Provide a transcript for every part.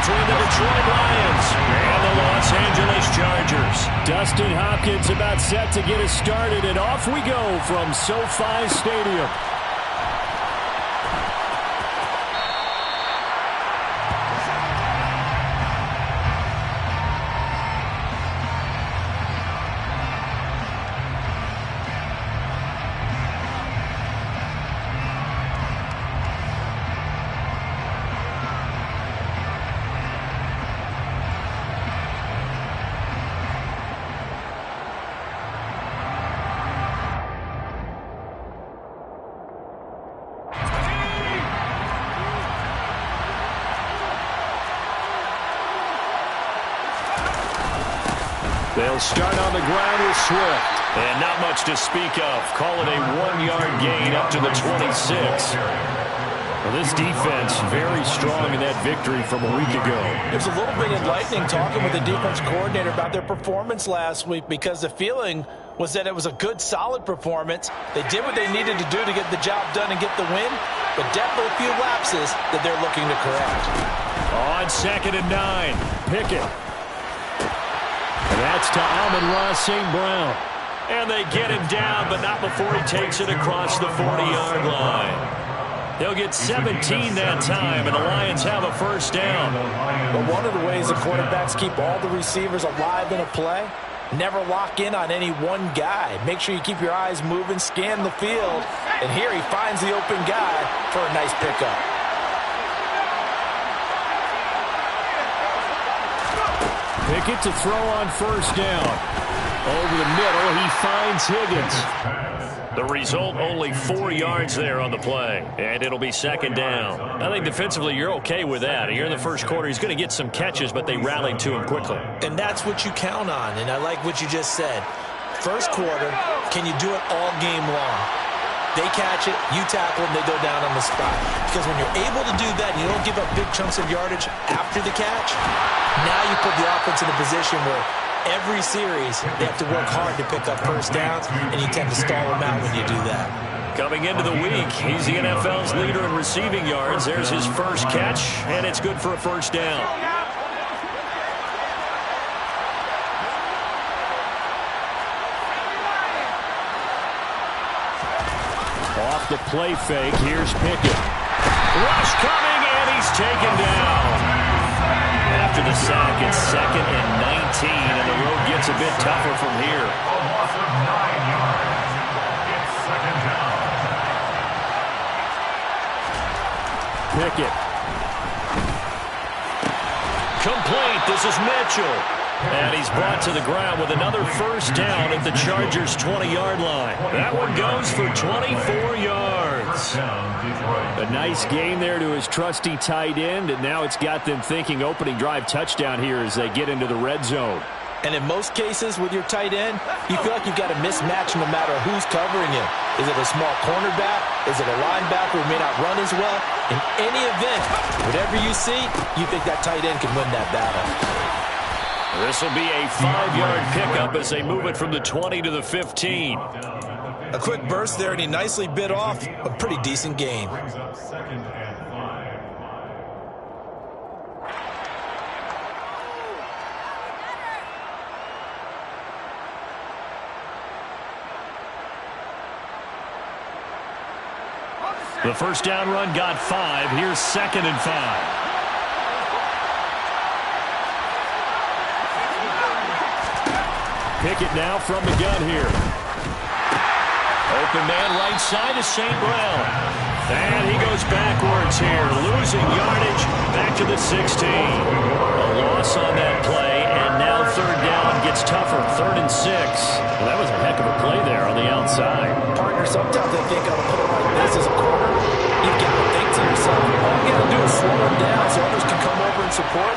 between the Detroit Lions and the Los Angeles Chargers. Dustin Hopkins about set to get us started, and off we go from SoFi Stadium. They'll start on the ground with Swift. And not much to speak of. Call it a 1-yard gain up to the 26. Well, this defense very strong in that victory from a week ago. It was a little bit enlightening talking with the defense coordinator about their performance last week, because the feeling was that it was a good, solid performance. They did what they needed to do to get the job done and get the win, but definitely a few lapses that they're looking to correct. On 2nd and 9, Pickett. And that's to Amon-Ra St. Brown. And they get him down, but not before he takes it across the 40-yard line. They'll get 17 that time, and the Lions have a first down. But one of the ways the quarterbacks keep all the receivers alive in a play, never lock in on any one guy. Make sure you keep your eyes moving, scan the field, and here he finds the open guy for a nice pickup. Pickett to throw on first down. Over the middle, he finds Higgins. The result, only 4 yards there on the play. And it'll be 2nd down. I think defensively you're okay with that. Here in the first quarter, he's going to get some catches, but they rallied to him quickly. And that's what you count on, and I like what you just said. First quarter, can you do it all game long? They catch it, you tackle them, they go down on the spot. Because when you're able to do that, and you don't give up big chunks of yardage after the catch, now you put the offense in a position where every series they have to work hard to pick up first downs, and you tend to stall them out when you do that. Coming into the week, he's the NFL's leader in receiving yards. There's his first catch, and it's good for a first down. Off the play fake, here's Pickett. Rush coming, and he's taken down. After the sack, it's 2nd and 19, and the road gets a bit tougher from here. Pickett. Complete. This is Mitchell. And he's brought to the ground with another first down at the Chargers' 20-yard line. That one goes for 24 yards. A nice gain there to his trusty tight end, and now it's got them thinking opening drive touchdown here as they get into the red zone. And in most cases with your tight end, you feel like you've got a mismatch no matter who's covering him. Is it a small cornerback? Is it a linebacker who may not run as well? In any event, whatever you see, you think that tight end can win that battle. This will be a 5-yard pickup as they move it from the 20 to the 15. A quick burst there, and he nicely bit off a pretty decent gain. The first down run got 5. Here's 2nd and 5. Pickett now from the gun here. Open man right side is St. Brown. And he goes backwards here, losing yardage back to the 16. A loss on that play, and now 3rd down gets tougher, 3rd and 6. Well, that was a heck of a play there on the outside. Partner, sometimes I think on a play like this as a corner, you've got to think to yourself, all you got to do is slow him down so others can come over and support.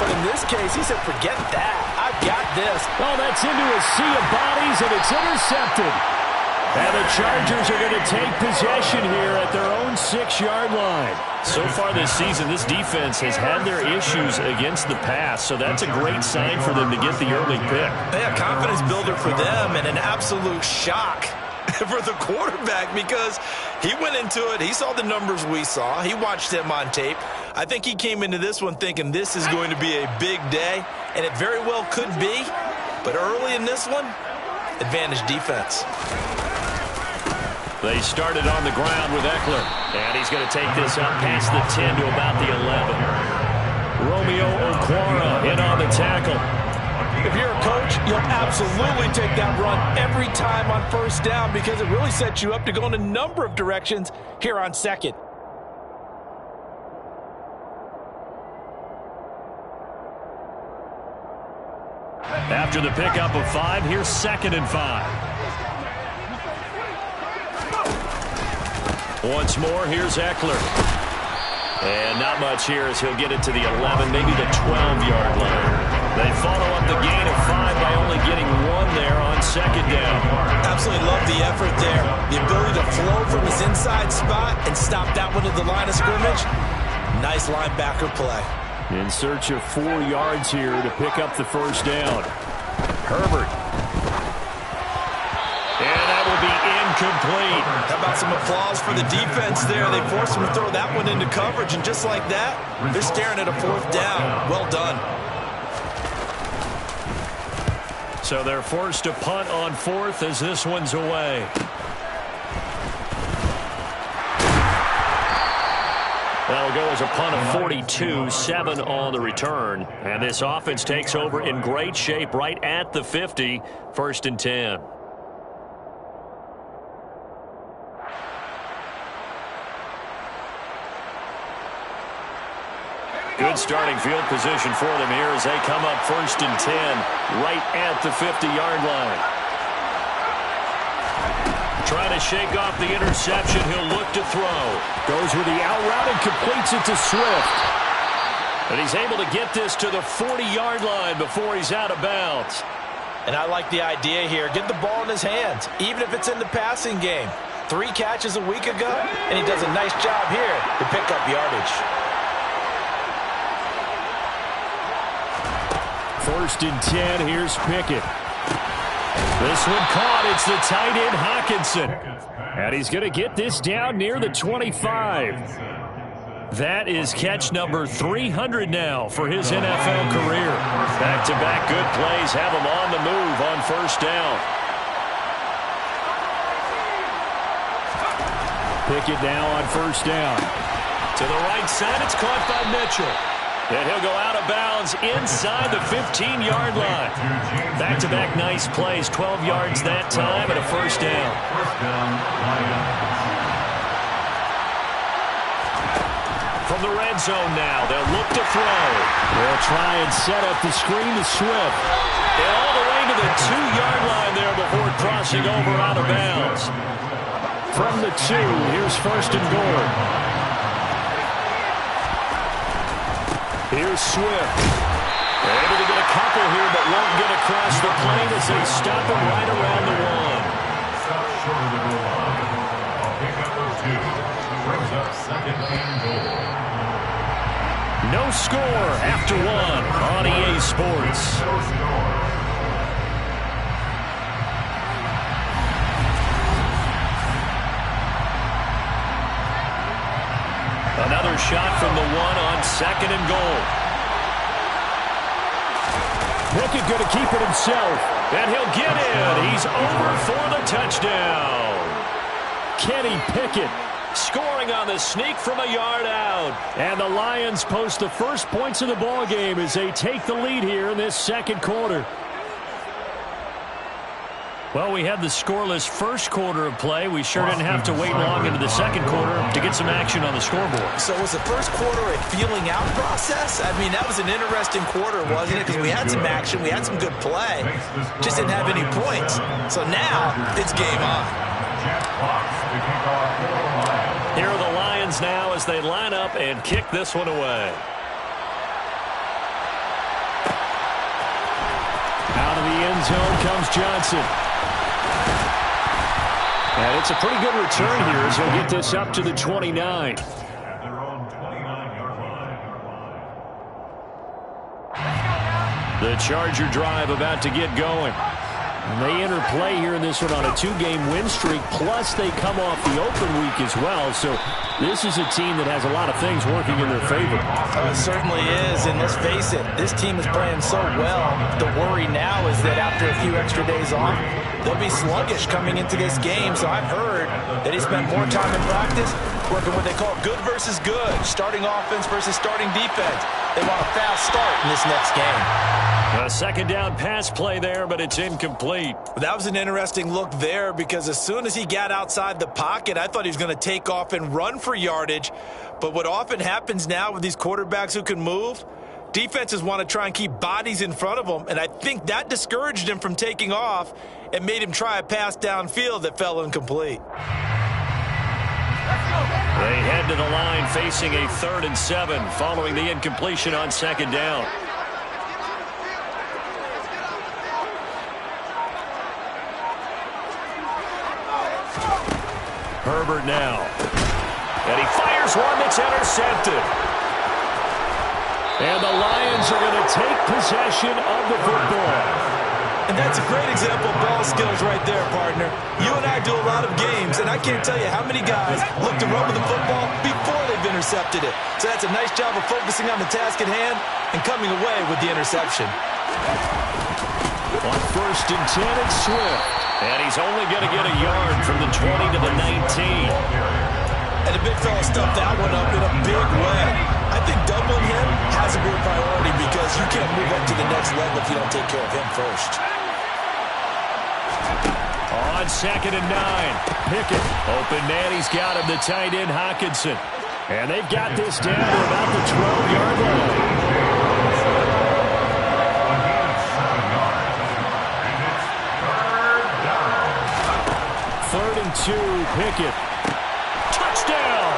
But in this case, he said, forget that. I've got this. Oh, that's into a sea of bodies, and it's intercepted. And the Chargers are going to take possession here at their own 6-yard line. So far this season, this defense has had their issues against the pass, so that's a great sign for them to get the early pick. Yeah, confidence builder for them, and an absolute shock for the quarterback, because he went into it, he saw the numbers we saw, he watched them on tape, I think he came into this one thinking this is going to be a big day, and it very well could be. But early in this one, advantage defense. They started on the ground with Eckler. And he's going to take this up past the 10 to about the 11. Romeo Okwara in on the tackle. If you're a coach, you'll absolutely take that run every time on first down because it really sets you up to go in a number of directions here on second. After the pickup of 5, here's 2nd and 5. Once more, here's Eckler. And not much here as he'll get it to the 11, maybe the 12-yard line. They follow up the gain of 5 by only getting 1 there on 2nd down. Absolutely love the effort there. The ability to flow from his inside spot and stop that one at the line of scrimmage. Nice linebacker play. In search of 4 yards here to pick up the first down. Herbert. And that will be incomplete. How about some applause for the defense there? They forced him to throw that one into coverage, and just like that, they're staring at a 4th down. Well done. So they're forced to punt on 4th as this one's away. That'll go as a punt of 42, 7 on the return. And this offense takes over in great shape right at the 50, 1st and 10. Good starting field position for them here as they come up 1st and 10, right at the 50-yard line. Trying to shake off the interception. He'll look to throw. Goes with the out route and completes it to Swift. And he's able to get this to the 40-yard line before he's out of bounds. And I like the idea here. Get the ball in his hands, even if it's in the passing game. 3 catches a week ago, and he does a nice job here to pick up yardage. 1st and 10, here's Pickett. This one caught. It's the tight end, Hockenson. And he's going to get this down near the 25. That is catch number 300 now for his NFL career. Back-to-back good plays have him on the move on 1st down. Pickett now on 1st down. To the right side, it's caught by Mitchell. And he'll go out of bounds inside the 15-yard line. Back-to-back nice plays, 12 yards that time and a 1st down. From the red zone now, they'll look to throw. They'll try and set up the screen to Swift. And all the way to the 2-yard line there before crossing over out of bounds. From the 2, here's 1st and goal. Here's Swift. They're able to get a couple here, but won't get across the plane as they stop him right around the 1. No score after 1 on EA Sports. Another shot from the 1 on 2nd and goal. Pickett going to keep it himself, and he'll get in. He's over for the touchdown. Kenny Pickett scoring on the sneak from a yard out. And the Lions post the first points of the ball game as they take the lead here in this 2nd quarter. Well, we had the scoreless first quarter of play. We sure didn't have to wait long into the 2nd quarter to get some action on the scoreboard. So was the first quarter a feeling out process? I mean, that was an interesting quarter, wasn't it? Because we had some action, we had some good play, just didn't have any points. So now it's game on. Here are the Lions now as they line up and kick this one away. Out of the end zone comes Johnson. And it's a pretty good return here as he'll get this up to the 29. The Charger drive about to get going. And they interplay here in this one on a 2-game win streak, plus they come off the open week as well. So this is a team that has a lot of things working in their favor. It certainly is, and let's face it, this team is playing so well. The worry now is that after a few extra days off, they'll be sluggish coming into this game. So I've heard that he spent more time in practice working what they call good versus good, starting offense versus starting defense. They want a fast start in this next game. A second down pass play there, but it's incomplete. That was an interesting look there because as soon as he got outside the pocket, I thought he was going to take off and run for yardage. But what often happens now with these quarterbacks who can move, defenses want to try and keep bodies in front of them, and I think that discouraged him from taking off and made him try a pass downfield that fell incomplete. They head to the line facing a 3rd and 7 following the incompletion on second down. Herbert now. And he fires one that's intercepted. And the Lions are going to take possession of the football. And that's a great example of ball skills right there, partner. You and I do a lot of games, and I can't tell you how many guys look to run with the football before they've intercepted it. So that's a nice job of focusing on the task at hand and coming away with the interception. On 1st and 10, it's Swift. And he's only going to get a yard from the 20 to the 19. And the big fella stuffed that one up in a big way. I think doubling him has a real priority because you can't move up to the next level if you don't take care of him first. On 2nd and 9, Pickett. Open man, he's got him, the tight end, Hockenson. And they've got this down to about the 12-yard line. 3rd and 2, Pickett. Touchdown!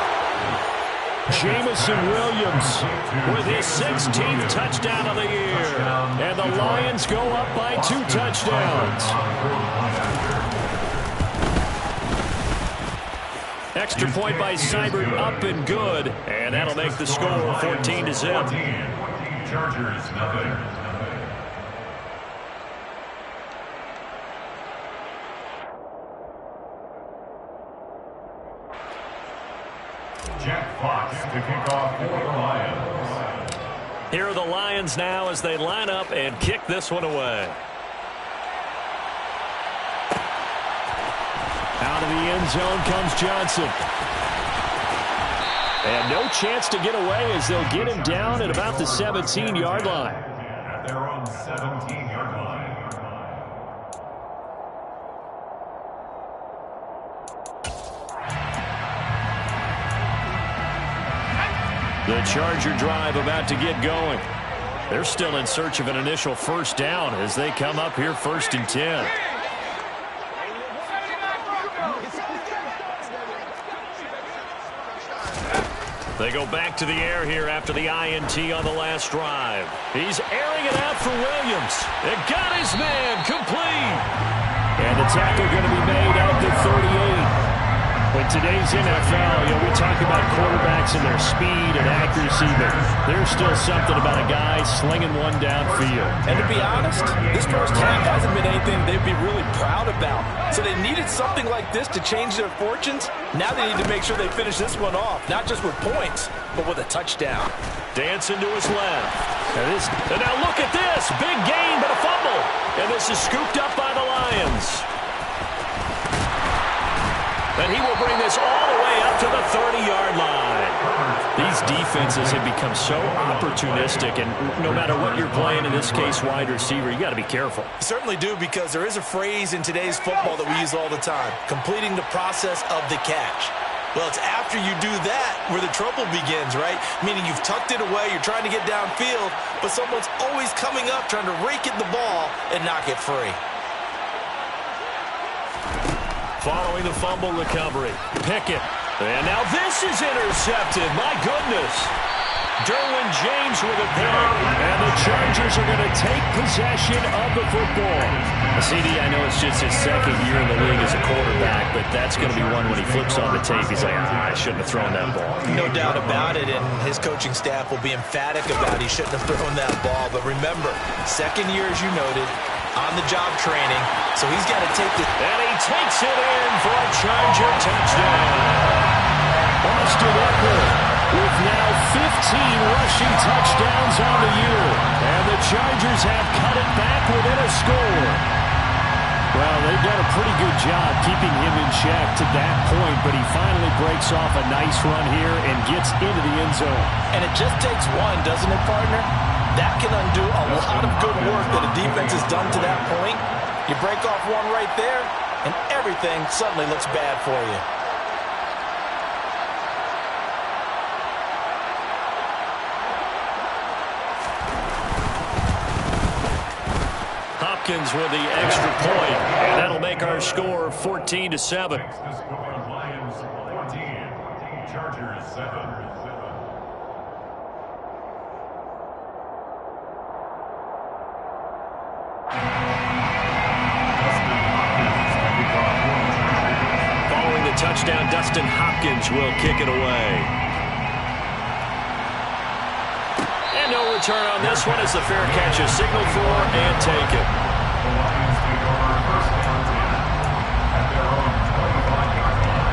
Jameson Williams with his 16th touchdown of the year. And the Lions go up by 2 touchdowns. Extra point by Seibert, up and good. And that'll make the score 14-0. Chargers, nothing. Jack Fox to kick off for the Lions. Here are the Lions now as they line up and kick this one away. Out of the end zone comes Johnson. And no chance to get away as they'll get him down at about the 17-yard line. At their own 17-yard line. The Charger drive about to get going. They're still in search of an initial first down as they come up here 1st and 10. They go back to the air here after the INT on the last drive. He's airing it out for Williams. It got his man complete. And the tackle going to be made out to 38. In today's NFL, we talk about quarterbacks and their speed and accuracy, but there's still something about a guy slinging one downfield. And to be honest, this first half hasn't been anything they'd be really proud about. So they needed something like this to change their fortunes. Now they need to make sure they finish this one off, not just with points, but with a touchdown. Dancing to his left. And now look at this. Big gain, but a fumble. And this is scooped up by the Lions. And he will bring this all the way up to the 30-yard line. These defenses have become so opportunistic, and no matter what you're playing, in this case, wide receiver, you got to be careful. You certainly do, because there is a phrase in today's football that we use all the time, completing the process of the catch. Well, it's after you do that where the trouble begins, right? Meaning you've tucked it away, you're trying to get downfield, but someone's always coming up trying to rake at the ball and knock it free. Following the fumble recovery, Pickett. And now this is intercepted. My goodness. Derwin James with a pick. And the Chargers are going to take possession of the football. CD, I know it's just his second year in the league as a quarterback, but that's going to be one when he flips on the tape. He's like, I shouldn't have thrown that ball. No doubt about it, and his coaching staff will be emphatic about he shouldn't have thrown that ball. But remember, second year, as you noted, on-the-job training, so he's got to take the... And he takes it in for a Charger touchdown. Austin Ekeler with now 15 rushing touchdowns on the year. And the Chargers have cut it back within a score. Well, they've done a pretty good job keeping him in check to that point, but he finally breaks off a nice run here and gets into the end zone. And it just takes one, doesn't it, partner? That can undo a lot of good work that a defense has done to that point. You break off one right there, and everything suddenly looks bad for you. Hopkins with the extra point, and that'll make our score 14-7. Lions 14, Chargers 7. Following the touchdown, Dustin Hopkins will kick it away. And no return on this one as the fair catch is signaled for and taken. The Lions take over first and 10 at their own 25-yard line.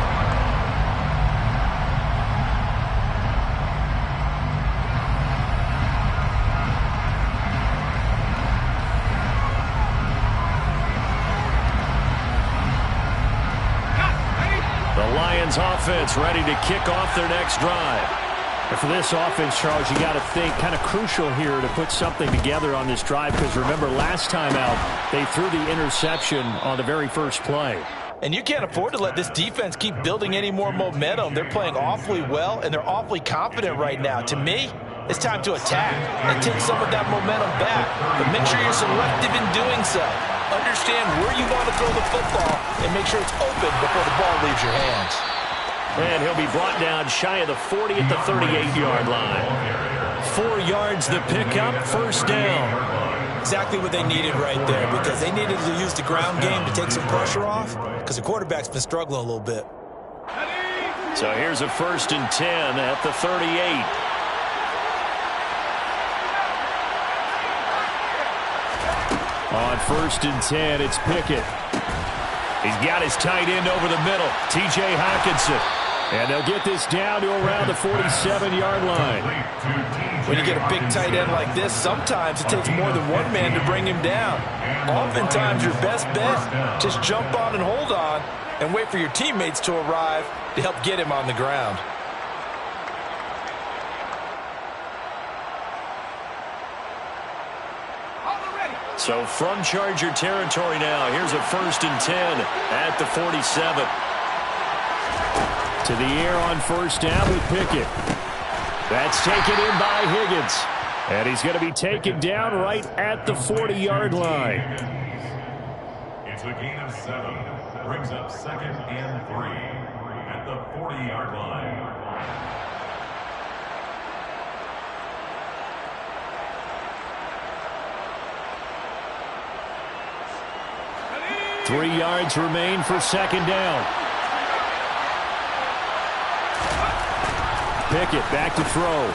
The Lions offense ready to kick off their next drive. And for this offense, Charles, you got to think kind of crucial here to put something together on this drive, because remember last time out they threw the interception on the very first play. And you can't afford to let this defense keep building any more momentum. They're playing awfully well, and they're awfully confident right now. To me, it's time to attack and take some of that momentum back. But make sure you're selective in doing so. Understand where you want to throw the football and make sure it's open before the ball leaves your hands. And he'll be brought down shy of the 40 at the 38-yard line. 4 yards the pickup, first down. Exactly what they needed right there, because they needed to use the ground game to take some pressure off, because the quarterback's been struggling a little bit. So here's a first and 10 at the 38. On first and 10, it's Pickett. He's got his tight end over the middle, T.J. Hockenson. And they'll get this down to around the 47-yard line. When you get a big tight end like this, sometimes it takes more than one man to bring him down. Oftentimes, your best bet, just jump on and hold on and wait for your teammates to arrive to help get him on the ground. So from Charger territory now, here's a first and 10 at the 47. To the air on first down with Pickett. That's taken in by Higgins. And he's going to be taken down right at the 40-yard line. It's a gain of 7. Brings up second and 3 at the 40-yard line. 3 yards remain for second down. Pickett back to throw.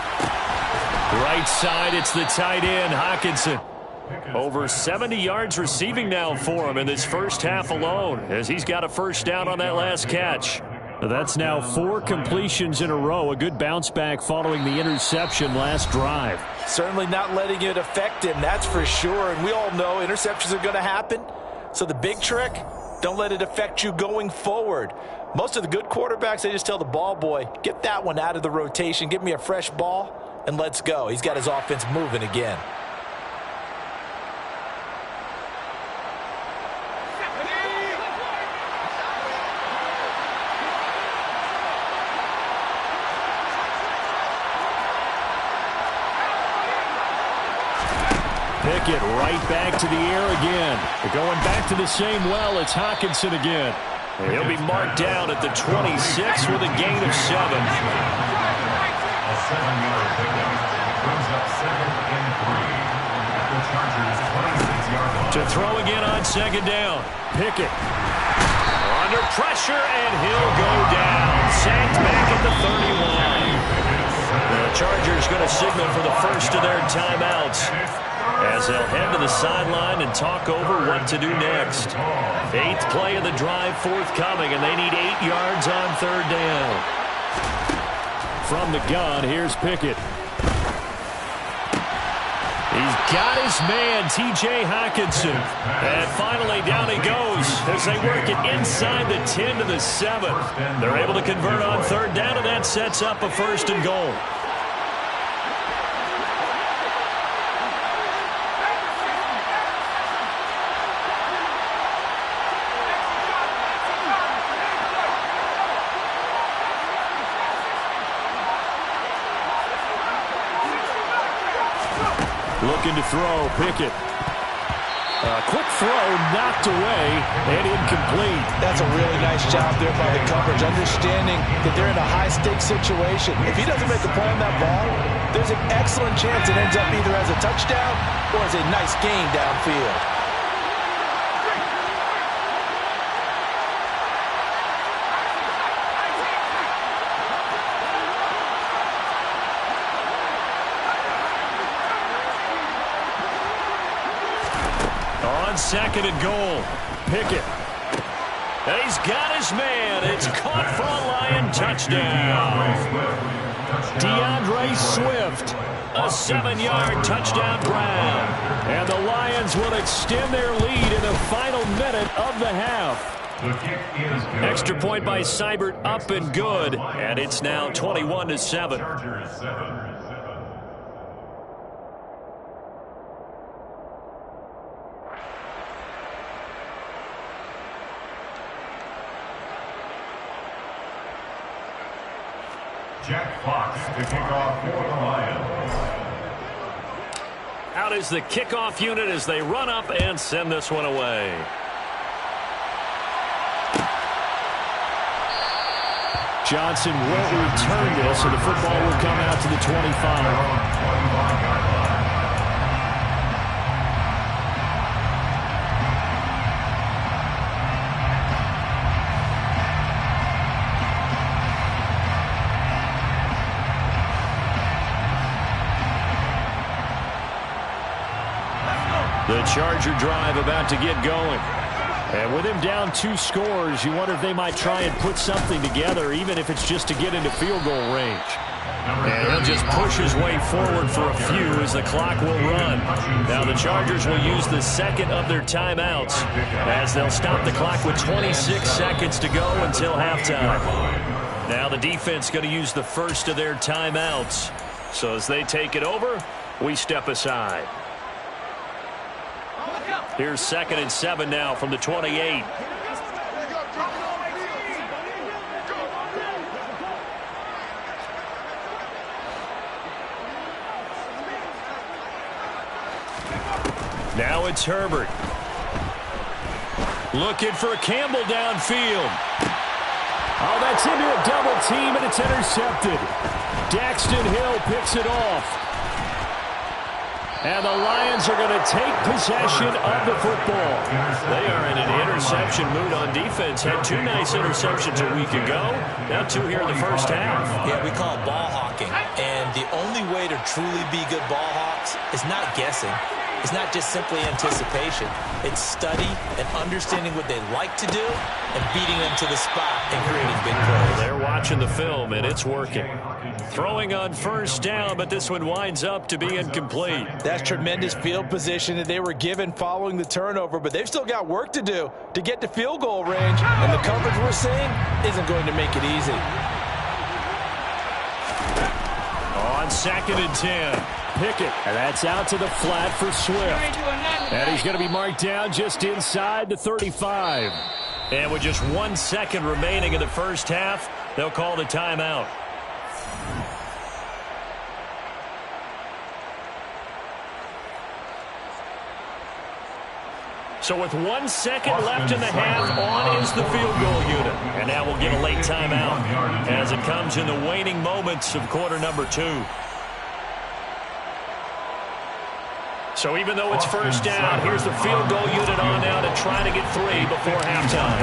Right side, it's the tight end, Hockenson. Over 70 yards receiving now for him in this first half alone, as he's got a first down on that last catch. That's now 4 completions in a row. A good bounce back following the interception last drive. Certainly not letting it affect him, that's for sure. And we all know interceptions are going to happen. So the big trick, don't let it affect you going forward. Most of the good quarterbacks, they just tell the ball boy, get that one out of the rotation, give me a fresh ball, and let's go. He's got his offense moving again. Pickett right back to the air again. They're going back to the same well. It's Hockenson again. He'll be marked down at the 26 with a gain of 7. A 7-yard pickup brings up second and 3 at the Chargers' 26-yard line. To throw again on second down. Pickett under pressure, and he'll go down. Sacked back at the 31. The Chargers going to signal for the first of their timeouts, as as they'll head to the sideline and talk over what to do next. 8th play of the drive forthcoming, and they need 8 yards on 3rd down. From the gun, here's Pickett. He's got his man, T.J. Hockenson. And finally, down he goes as they work it inside the 10 to the 7. They're able to convert on 3rd down, and that sets up a 1st and goal. Looking to throw, Pickett. A quick throw knocked away and incomplete. That's a really nice job there by the coverage, understanding that they're in a high-stakes situation. If he doesn't make a play on that ball, there's an excellent chance it ends up either as a touchdown or as a nice gain downfield. On 2nd and goal, Pickett. And he's got his man. It's caught for a Lion touchdown. DeAndre Swift. A 7-yard touchdown grab. And the Lions will extend their lead in the final minute of the half. The kick is good. Extra point by Seibert, up and good. And it's now 21-7. Chargers 7. Jack Fox to kick off for the Lions. Out is the kickoff unit as they run up and send this one away. Johnson won't return this, so the football will come out to the 25. The Charger drive about to get going. And with him down 2 scores, you wonder if they might try and put something together, even if it's just to get into field goal range. And he'll just push his way forward for a few as the clock will run. Now the Chargers will use the 2nd of their timeouts as they'll stop the clock with 26 seconds to go until halftime. Now the defense going to use the 1st of their timeouts. So as they take it over, we step aside. Here's 2nd and 7 now from the 28. Now it's Herbert. Looking for Campbell downfield. Oh, that's into a double team, and it's intercepted. Daxton Hill picks it off. And the Lions are going to take possession of the football. They are in an interception mood on defense. Had 2 nice interceptions a week ago. Now 2 here in the first half. Yeah, we call it ball hawking. And the only way to truly be good ball hawks is not guessing. It's not just simply anticipation. It's study and understanding what they like to do and beating them to the spot and creating big plays. They're watching the film, and it's working. Throwing on 1st down, but this one winds up to be incomplete. That's tremendous field position that they were given following the turnover, but they've still got work to do to get to field goal range, and the coverage we're seeing isn't going to make it easy. On 2nd and 10. Pickett, and that's out to the flat for Swift. And he's going to be marked down just inside the 35. And with just 1 second remaining in the first half, they'll call the timeout. So with 1 second left in the half, on is the field goal unit. And now we'll get a late timeout as it comes in the waning moments of quarter number 2. So even though it's 1st down, here's the field goal unit on now to try to get 3 before halftime.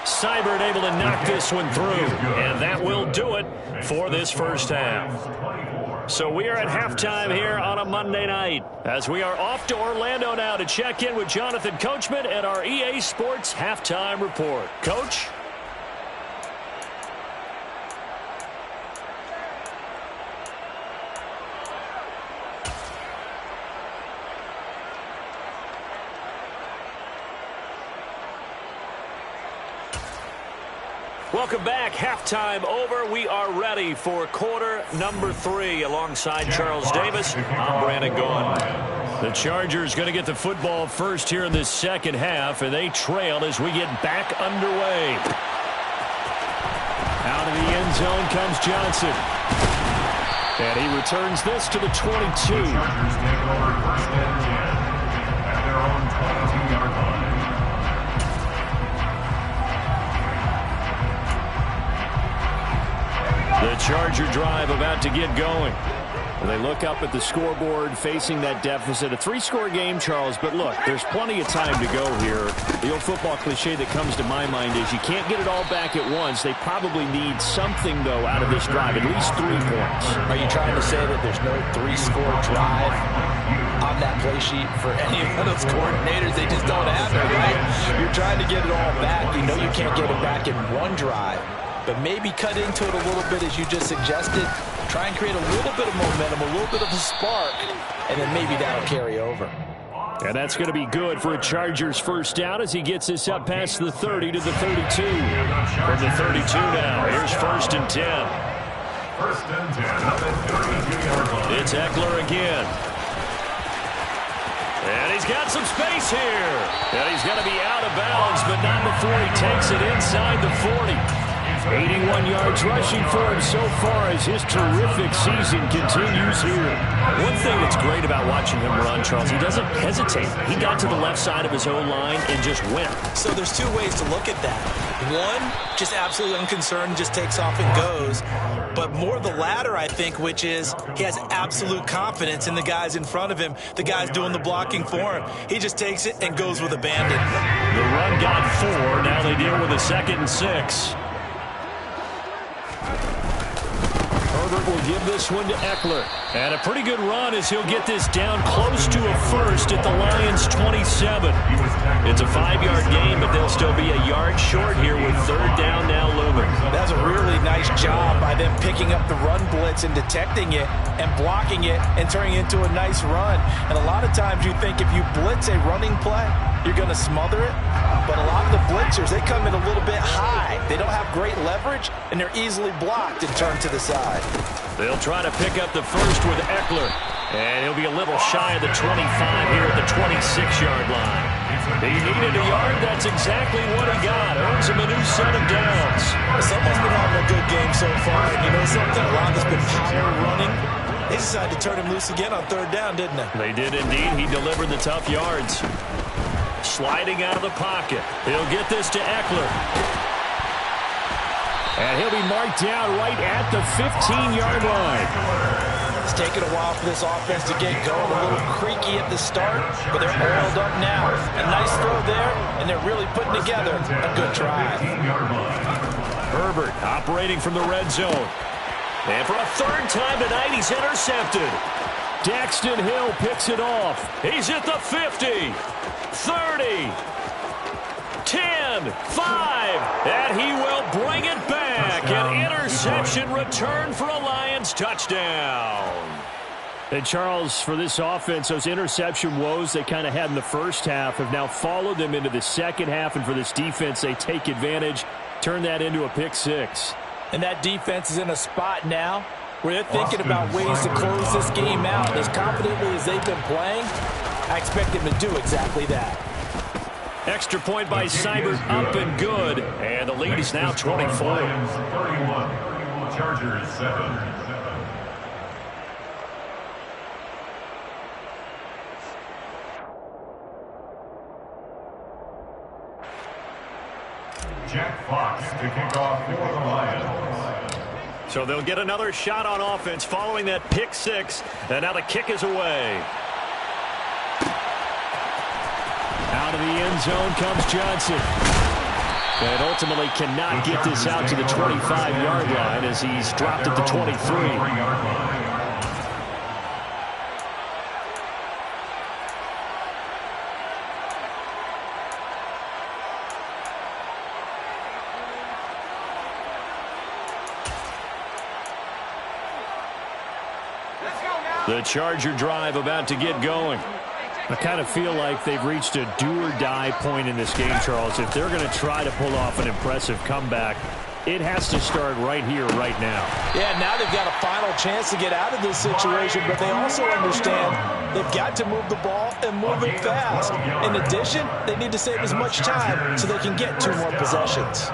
Seibert able to knock this one through, and that will do it for this first half. So we are at halftime here on a Monday night as we are off to Orlando now to check in with Jonathan Coachman and our EA Sports Halftime Report. Coach? Welcome back. Halftime over. We are ready for quarter number 3 alongside Charles Davis. I'm Brandon Gaudin. The Chargers going to get the football first here in this second half, and they trail as we get back underway. Out of the end zone comes Johnson. And he returns this to the 22. The Chargers take over first and 10 at their own 22-yard line. The Charger drive about to get going. They look up at the scoreboard facing that deficit. A 3-score game, Charles, but look, there's plenty of time to go here. The old football cliche that comes to my mind is you can't get it all back at once. They probably need something, though, out of this drive, at least 3 points. Are you trying to say that there's no 3-score drive on that play sheet for any of those coordinators? They just don't have it, right? You're trying to get it all back. You know you can't get it back in one drive. But maybe cut into it a little bit as you just suggested. Try and create a little bit of momentum, a little bit of a spark, and then maybe that'll carry over. And that's going to be good for a Chargers first down as he gets this up past the 30 to the 32. From the 32 now, here's first and 10. First and 10 at the 32-yard line. It's Eckler again. And he's got some space here. And he's going to be out of bounds, but not before he takes it inside the 40. 81 yards rushing for him so far as his terrific season continues here. One thing that's great about watching him run, Charles, he doesn't hesitate. He got to the left side of his own line and just went. So there's 2 ways to look at that. One, just absolutely unconcerned, just takes off and goes. But more the latter, I think, which is he has absolute confidence in the guys in front of him, the guys doing the blocking for him. He just takes it and goes with abandon. The run got 4. Now they deal with a 2nd and 6. Herbert will give this one to Eckler. And a pretty good run as he'll get this down close to a first at the Lions' 27. It's a 5-yard gain, but they'll still be a yard short here with 3rd down now looming. That's a really nice job by them picking up the run blitz and detecting it and blocking it and turning it into a nice run. And a lot of times you think if you blitz a running play, you're going to smother it. But a lot of the blitzers, they come in a little bit high. They don't have great leverage, and they're easily blocked and turned to the side. They'll try to pick up the first with Eckler. And he'll be a little shy of the 25 here at the 26-yard line. He needed a yard. That's exactly what he got. Earns him a new set of downs. Someone's been having a good game so far. And you know something? A lot of it's been power running. They decided to turn him loose again on 3rd down, didn't they? They did indeed. He delivered the tough yards. Sliding out of the pocket. He'll get this to Eckler. And he'll be marked down right at the 15-yard line. It's taken a while for this offense to get going. A little creaky at the start, but they're oiled up now. A nice throw there, and they're really putting together a good drive. Herbert operating from the red zone. And for a 3rd time tonight, he's intercepted. Daxton Hill picks it off. He's at the 50. 30, 10, 5, and he will bring it back. An interception return for a Lions touchdown. And Charles, for this offense, those interception woes they kind of had in the first half have now followed them into the second half, and for this defense, they take advantage, turn that into a pick 6. And that defense is in a spot now where they're thinking about ways to close this game out. And as confidently as they've been playing, I expect them to do exactly that. Extra point by Seibert, up and good. And the lead is now 24. Lions 31, Chargers 7. Jack Fox to kick off for the Lions. So they'll get another shot on offense following that pick 6. And now the kick is away. Out of the end zone comes Johnson. And ultimately cannot get this out to the 25-yard line as he's dropped at the 23. The Charger drive about to get going. I kind of feel like they've reached a do-or-die point in this game, Charles. If they're going to try to pull off an impressive comeback, it has to start right here, right now. Yeah, now they've got a final chance to get out of this situation, but they also understand they've got to move the ball and move it fast. In addition, they need to save as much time so they can get 2 more possessions.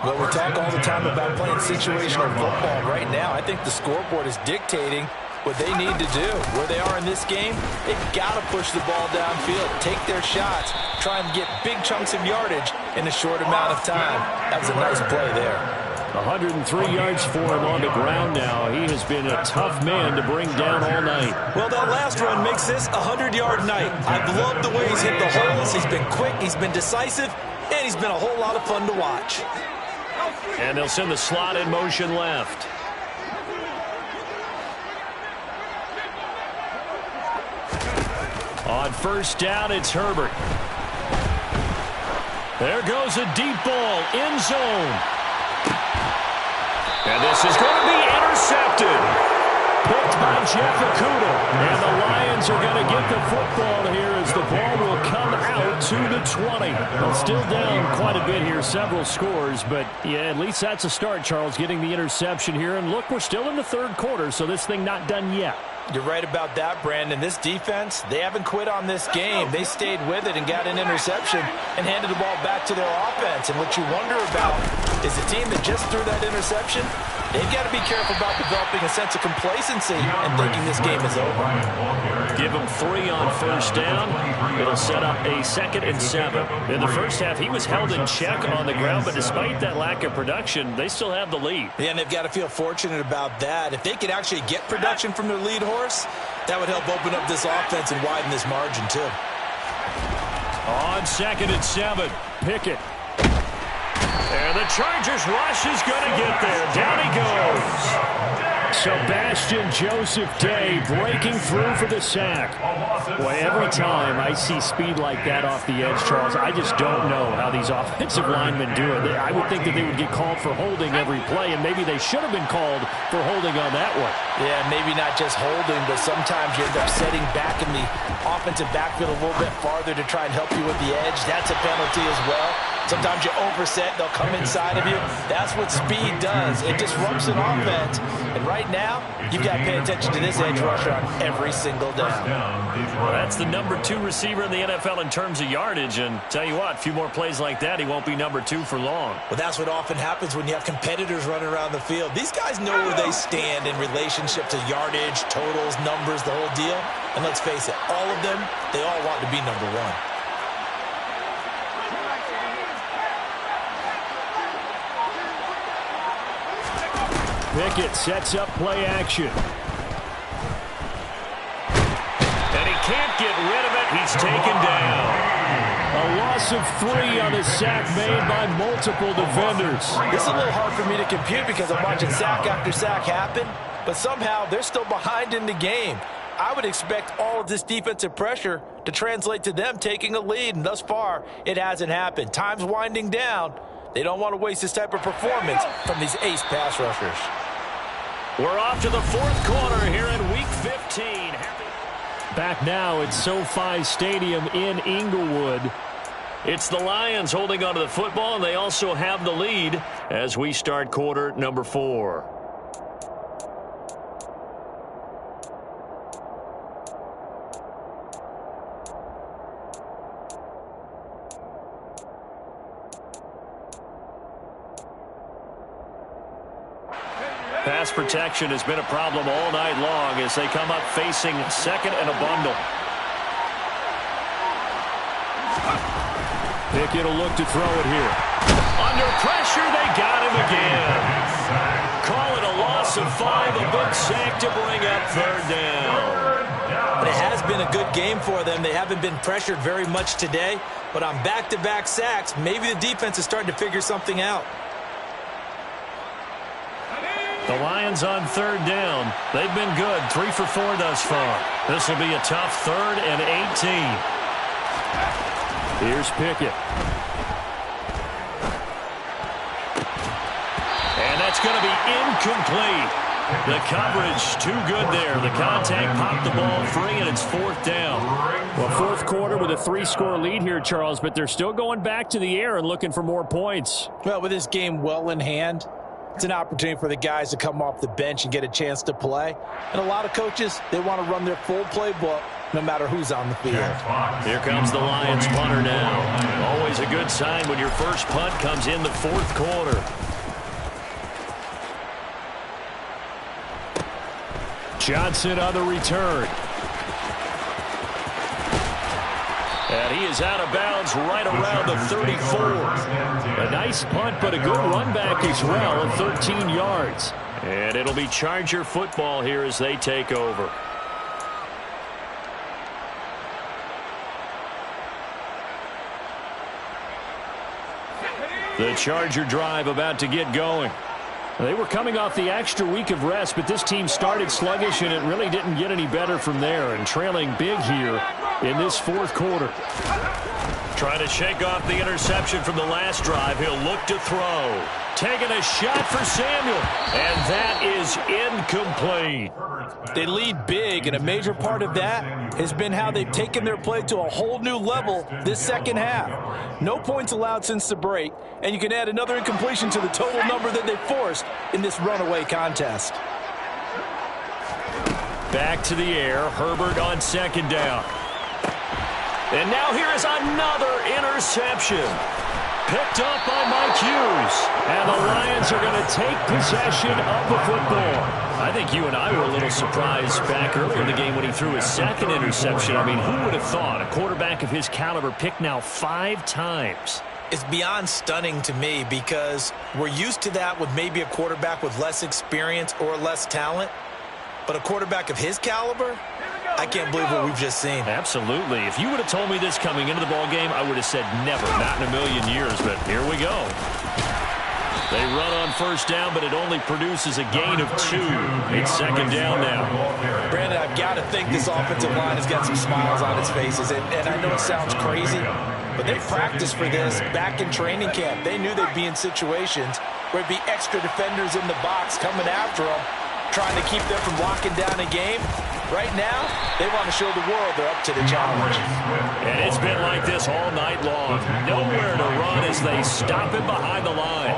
Well, we talk all the time about playing situational football. Right now, I think the scoreboard is dictating what they need to do. Where they are in this game, they've got to push the ball downfield, take their shots, try and get big chunks of yardage in a short amount of time. That was a nice play there. 103 yards for him on the ground now. He has been a tough man to bring down all night. Well, that last run makes this a 100-yard night. I've loved the way he's hit the holes. He's been quick, he's been decisive, and he's been a whole lot of fun to watch. And they'll send the slot in motion left. On first down, it's Herbert. There goes a deep ball, end zone. And this is going to be intercepted. Picked by Jeff Okudah. And the Lions are going to get the football here as the ball will come out to the 20. Well, still down quite a bit here, several scores. But, yeah, at least that's a start, Charles, getting the interception here. And, look, we're still in the third quarter, so this thing not done yet. You're right about that, Brandon. This defense, they haven't quit on this game. They stayed with it and got an interception and handed the ball back to their offense. And what you wonder about is the team that just threw that interception, they've got to be careful about developing a sense of complacency and thinking this game is over. Give him 3 on first down. It'll set up a 2nd and 7. In the first half, he was held in check on the ground, but despite that lack of production, they still have the lead. Yeah, and they've got to feel fortunate about that. If they could actually get production from their lead horse, that would help open up this offense and widen this margin, too. On 2nd and 7, Pickett. And the Chargers rush is going to get there. Down he goes. Sebastian Joseph Day breaking through for the sack. Boy, every time I see speed like that off the edge, Charles, I just don't know how these offensive linemen do it. I would think that they would get called for holding every play, and maybe they should have been called for holding on that one. Yeah, maybe not just holding, but sometimes you end up setting back in the offensive backfield a little bit farther to try and help you with the edge. That's a penalty as well. Sometimes you overset, they'll come inside of you. That's what speed does. It disrupts an offense. And right now, you've got to pay attention to this edge rusher on every single down. Well, that's the number 2 receiver in the NFL in terms of yardage. And tell you what, a few more plays like that, he won't be number 2 for long. Well, that's what often happens when you have competitors running around the field. These guys know where they stand in relationship to yardage, totals, numbers, the whole deal. And let's face it, all of them, they all want to be number 1. Pickett sets up play action. And he can't get rid of it. He's taken down. A loss of 3 on a sack made by multiple defenders. This is a little hard for me to compute because I'm watching sack after sack happen, but somehow they're still behind in the game. I would expect all of this defensive pressure to translate to them taking a lead, and thus far, it hasn't happened. Time's winding down. They don't want to waste this type of performance from these ace pass rushers. We're off to the 4th quarter here in Week 15. Back now at SoFi Stadium in Inglewood. It's the Lions holding onto the football, and they also have the lead as we start quarter number 4. Pass protection has been a problem all night long as they come up facing 2nd and a bundle. Pickett will look to throw it here. Under pressure, they got him again. Call it a loss of 5, a big sack to bring up 3rd down. It has been a good game for them. They haven't been pressured very much today, but on back-to-back sacks, maybe the defense is starting to figure something out. The Lions on 3rd down. They've been good, 3 for 4 thus far. This will be a tough 3rd and 18. Here's Pickett. And that's going to be incomplete. The coverage too good there. The contact popped the ball free, and it's 4th down. Well, fourth quarter with a 3-score lead here, Charles, but they're still going back to the air and looking for more points. Well, with this game well in hand, it's an opportunity for the guys to come off the bench and get a chance to play. And a lot of coaches, they want to run their full playbook no matter who's on the field. Here comes the Lions punter now. Always a good sign when your first punt comes in the fourth quarter. Johnson on the return. And he is out of bounds right around the 34. A nice punt, but a good run back as well at 13 yards. And it'll be Charger football here as they take over. The Charger drive about to get going. They were coming off the extra week of rest, but this team started sluggish, and it really didn't get any better from there, and trailing big here in this fourth quarter. Trying to shake off the interception from the last drive. He'll look to throw. Taking a shot for Samuel, and that is incomplete. They lead big, and a major part of that has been how they've taken their play to a whole new level this second half. No points allowed since the break, and you can add another incompletion to the total number that they forced in this runaway contest. Back to the air, Herbert on second down. And now here is another interception. Picked up by Mike Hughes. And the Lions are going to take possession of the football. I think you and I were a little surprised back earlier in the game when he threw his second interception. I mean, who would have thought a quarterback of his caliber picked now 5 times? It's beyond stunning to me because we're used to that with maybe a quarterback with less experience or less talent. But a quarterback of his caliber, I can't believe what we've just seen. Absolutely. If you would have told me this coming into the ballgame, I would have said never, not in a million years. But here we go. They run on first down, but it only produces a gain of 2. It's second down now. Brandon, I've got to think this offensive line has got some smiles on its faces. And I know it sounds crazy, but they practiced for this back in training camp. They knew they'd be in situations where it'd be extra defenders in the box coming after them, trying to keep them from locking down a game. Right now, they want to show the world they're up to the challenge. And it's been like this all night long. Nowhere to run as they stop him behind the line.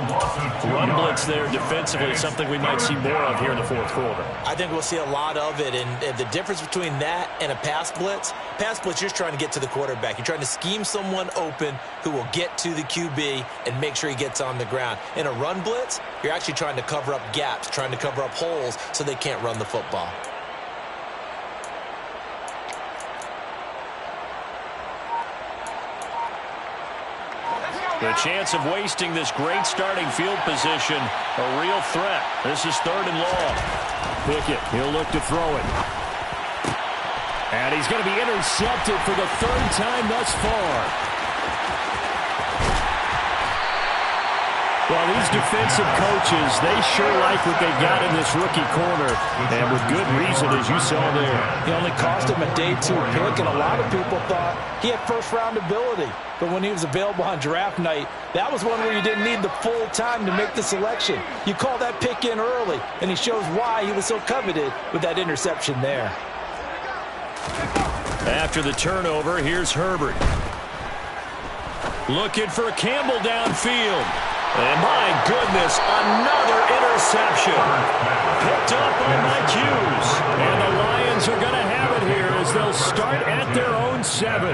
Run blitz there defensively, something we might see more of here in the fourth quarter. I think we'll see a lot of it. And the difference between that and a pass blitz, you're just trying to get to the quarterback. You're trying to scheme someone open who will get to the QB and make sure he gets on the ground. In a run blitz, you're actually trying to cover up gaps, trying to cover up holes so they can't run the football. The chance of wasting this great starting field position, a real threat. This is 3rd and long. Pickett, he'll look to throw it. And he's going to be intercepted for the 3rd time thus far. Well, these defensive coaches, they sure like what they've got in this rookie corner, and with good reason, as you saw there. He only cost him a day 2 pick, and a lot of people thought he had first-round ability. But when he was available on draft night, that was one where you didn't need the full time to make the selection. You call that pick in early, and he shows why he was so coveted with that interception there. After the turnover, here's Herbert. Looking for Campbell downfield. And my goodness, another interception. Picked up by Mike Hughes. And the Lions are going to have it here as they'll start at their own 7.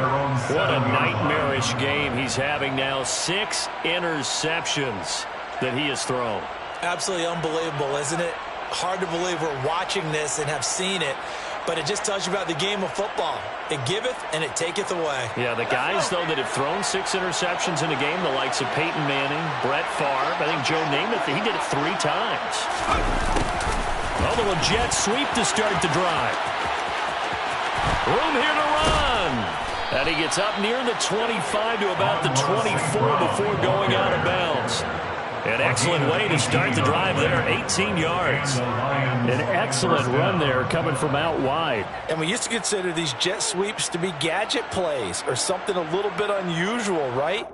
What a nightmarish game he's having now. 6 interceptions that he has thrown. Absolutely unbelievable, isn't it? Hard to believe we're watching this and have seen it. But it just tells you about the game of football. It giveth and it taketh away. Yeah, the guys, though, that have thrown 6 interceptions in a game, the likes of Peyton Manning, Brett Favre, I think Joe Namath, he did it 3 times. A little jet sweep to start the drive. Room here to run. And he gets up near the 25 to about the 24 before going out of bounds. An excellent way to start the drive there, 18 yards. An excellent run there coming from out wide. And we used to consider these jet sweeps to be gadget plays or something a little bit unusual, right?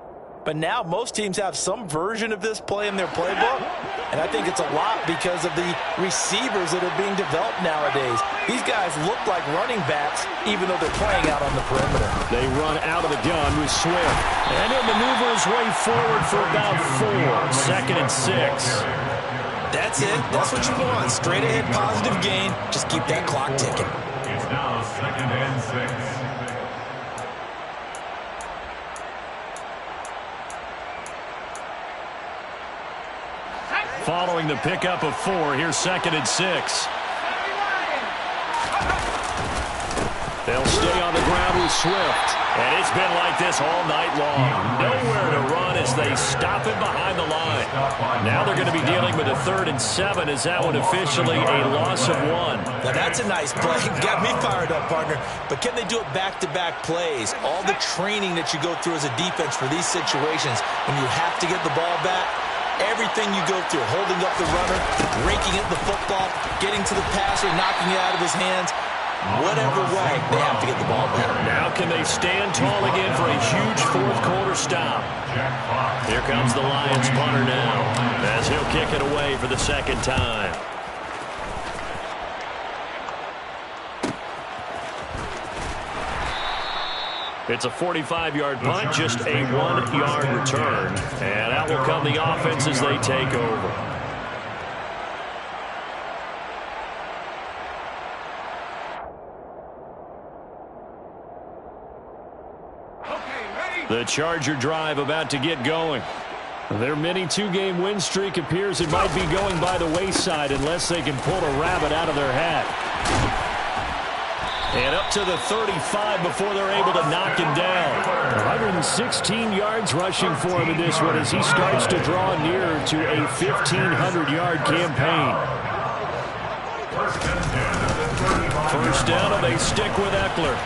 But now most teams have some version of this play in their playbook, and I think it's a lot because of the receivers that are being developed nowadays. These guys look like running backs even though they're playing out on the perimeter. They run out of the gun with Swift. And he'll maneuver his way forward for about 4. 2nd and 6. That's it. That's what you want. Straight ahead positive gain. Just keep that clock ticking. It's now 2nd and 6. Following the pickup of 4, here's 2nd and 6. They'll stay on the ground with Swift. And it's been like this all night long. Nowhere to run as they stop him behind the line. Now they're going to be dealing with a 3rd and 7 as that one officially a loss of 1. Now that's a nice play. Got me fired up, partner. But can they do it back-to-back plays? All the training that you go through as a defense for these situations when you have to get the ball back, everything you go through, holding up the runner, raking at the football, getting to the passer, knocking it out of his hands, whatever way, they have to get the ball back. Now can they stand tall again for a huge 4th quarter stop? Here comes the Lions punter now as he'll kick it away for the 2nd time. It's a 45-yard punt, just a 1-yard return. And out will come the offense as they take over. The Charger drive about to get going. Their mini 2-game win streak appears it might be going by the wayside unless they can pull a rabbit out of their hat. And up to the 35 before they're able to knock him down. 116 yards rushing for him in this one as he starts to draw near to a 1,500-yard campaign. First down, and they stick with Eckler.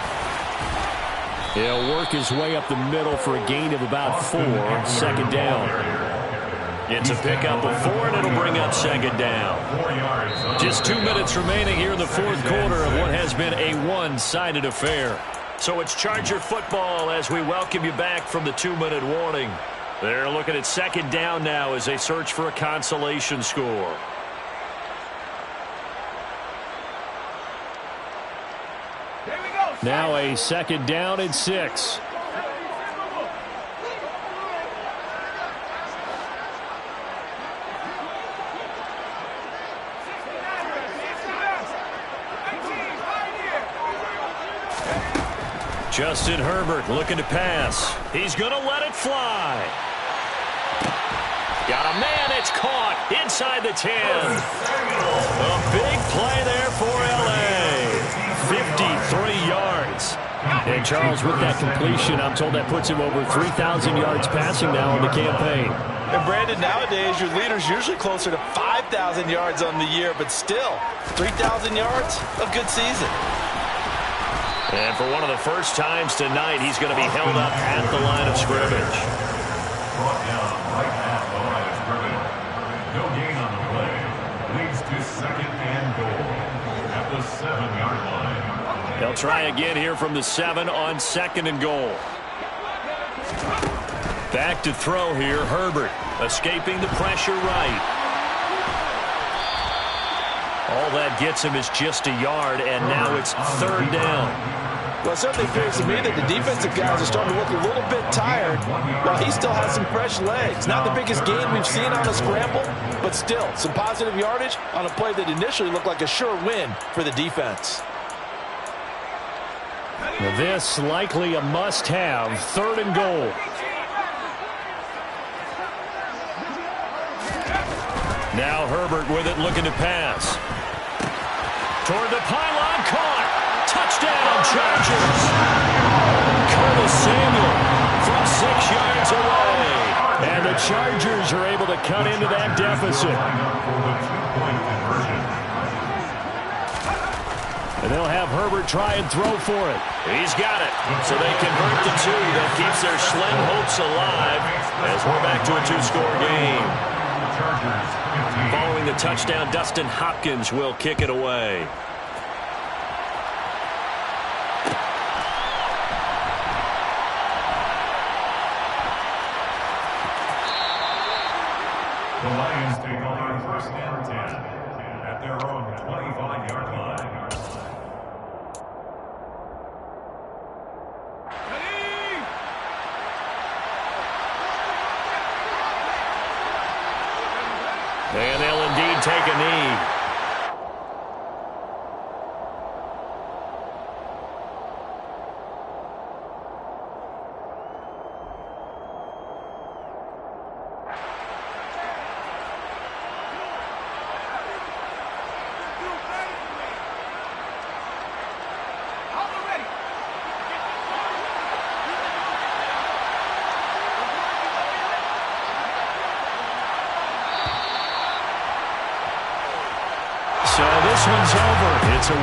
He'll work his way up the middle for a gain of about 4 on 2nd down. It's a pickup of 4, and it'll bring up 2nd down. Just 2 minutes remaining here in the 4th quarter of what has been a one-sided affair. So it's Charger football as we welcome you back from the 2-minute warning. They're looking at 2nd down now as they search for a consolation score. Now a 2nd down and 6. Justin Herbert looking to pass. He's going to let it fly. Got a man. It's caught inside the 10. A big play there for L.A. 53 yards. And Charles, with that completion, I'm told that puts him over 3,000 yards passing now in the campaign. And Brandon, nowadays your leader's usually closer to 5,000 yards on the year, but still, 3,000 yards, a good season. And for one of the first times tonight, he's going to be held up at the line of scrimmage. Brought down right at the line of scrimmage. No gain on the play. Leads to 2nd and goal at the 7-yard line. They'll try again here from the 7 on 2nd and goal. Back to throw here, Herbert, escaping the pressure right. All that gets him is just a yard, and now it's 3rd down. Well, it certainly appears to me that the defensive guys are starting to look a little bit tired while he still has some fresh legs. Not the biggest gain we've seen on a scramble, but still some positive yardage on a play that initially looked like a sure win for the defense. This likely a must-have, 3rd and goal. Now Herbert with it, looking to pass. Toward the pylon, caught. Touchdown, Chargers. Curtis Samuel from 6 yards away. And the Chargers are able to cut into that deficit. And they'll have Herbert try and throw for it. He's got it. So they convert the 2. That keeps their slim hopes alive as we're back to a 2-score game. Following the touchdown, Dustin Hopkins will kick it away. one's over. It's a